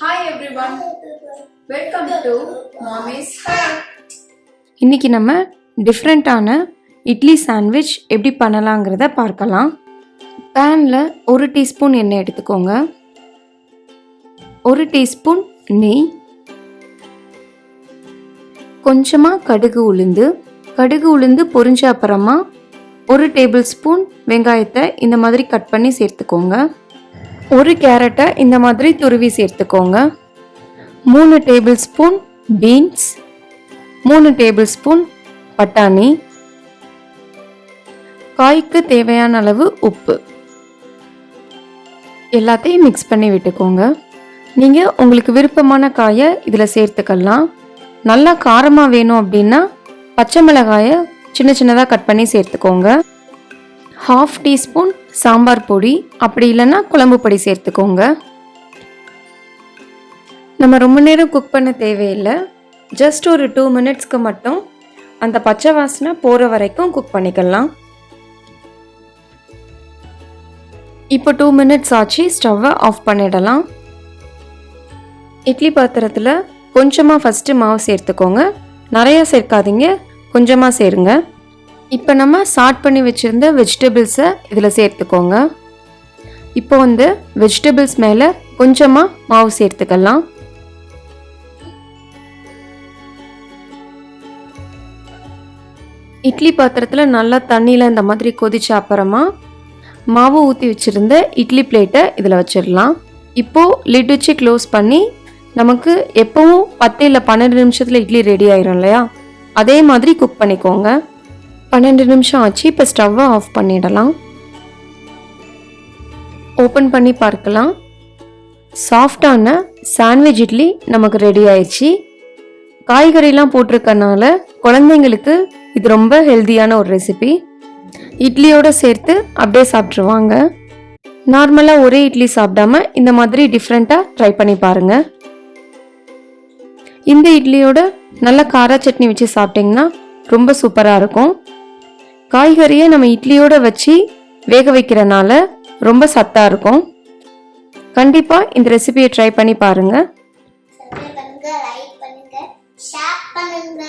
Hi everyone, welcome to Mommy's Hut. இன்னைக்கு நம்ம டிஃப்ரெண்ட்டான இட்லி சாண்ட்விச் எப்படி பண்ணலாங்கிறத பார்க்கலாம். பேனில் 1 டீஸ்பூன் எண்ணெய் எடுத்துக்கோங்க, 1 டீஸ்பூன் நெய், கொஞ்சமாக கடுகு உளுந்து பொரிஞ்ச அப்புறமா 1 டேபிள் ஸ்பூன் வெங்காயத்தை இந்த மாதிரி கட் பண்ணி சேர்த்துக்கோங்க. 1 கேரட்டை இந்த மாதிரி துருவி சேர்த்துக்கோங்க. 3 table spoon beans, 3 table spoon பட்டாணி, காய்க்கு தேவையான அளவு உப்பு எல்லாத்தையும் மிக்ஸ் பண்ணி விட்டுக்கோங்க. நீங்கள் உங்களுக்கு விருப்பமான காயை இதில் சேர்த்துக்கலாம். நல்லா காரமாக வேணும் அப்படின்னா பச்சை மிளகாயை சின்ன சின்னதாக கட் பண்ணி சேர்த்துக்கோங்க. 1/2 டீஸ்பூன் சாம்பார் பொடி, அப்படி இல்லைன்னா குழம்பு பொடி சேர்த்துக்கோங்க. நம்ம ரொம்ப நேரம் குக் பண்ண தேவையில்லை, ஜஸ்ட் ஒரு 2 மினிட்ஸ்க்கு மட்டும் அந்த பச்சை வாசனை போகிற வரைக்கும் குக் பண்ணிக்கலாம். இப்போ 2 மினிட்ஸ் ஆச்சு, ஸ்டவ்வை ஆஃப் பண்ணிடலாம். இட்லி பாத்திரத்தில் கொஞ்சமாக ஃபஸ்ட்டு மாவு சேர்த்துக்கோங்க, நிறையா சேர்க்காதீங்க, கொஞ்சமாக சேருங்க. இப்போ நம்ம சாட் பண்ணி வச்சுருந்த வெஜிடபிள்ஸை இதில் சேர்த்துக்கோங்க. இப்போ வெஜிடபிள்ஸ் மேலே கொஞ்சமாக மாவு சேர்த்துக்கலாம். இட்லி பாத்திரத்தில் நல்லா தண்ணியில் இந்த மாதிரி கொதிச்ச அப்புறமா மாவு ஊற்றி வச்சுருந்த இட்லி பிளேட்டை இதில் வச்சிடலாம். இப்போது லிட் வச்சு க்ளோஸ் பண்ணி நமக்கு எப்போவும் 10 இல்லை 12 நிமிஷத்தில் இட்லி ரெடி ஆயிரும் இல்லையா, அதே மாதிரி குக் பண்ணிக்கோங்க. 12 நிமிஷம் ஆச்சு, இப்போ ஸ்டவ்வை ஆஃப் பண்ணிடலாம். ஓப்பன் பண்ணி பார்க்கலாம். சாஃப்டான சாண்ட்விச் இட்லி நமக்கு ரெடி ஆயிடுச்சு. காய்கறிலாம் போட்டிருக்கனால குழந்தைங்களுக்கு இது ரொம்ப ஹெல்த்தியான ஒரு ரெசிபி. இட்லியோடு சேர்த்து அப்படியே சாப்பிட்ருவாங்க. நார்மலாக ஒரே இட்லி சாப்பிடாம இந்த மாதிரி டிஃப்ரெண்ட்டாக ட்ரை பண்ணி பாருங்கள். இந்த இட்லியோட நல்ல கார சட்னி வச்சு சாப்பிட்டிங்கன்னா ரொம்ப சூப்பராக இருக்கும். காய்கறியை நம்ம இட்லியோட வச்சு வேக வைக்கிறனால ரொம்ப சத்தாக இருக்கும். கண்டிப்பாக இந்த ரெசிபியை ட்ரை பண்ணி பாருங்கள். லைக் பண்ணுங்க, ஷேர் பண்ணுங்க.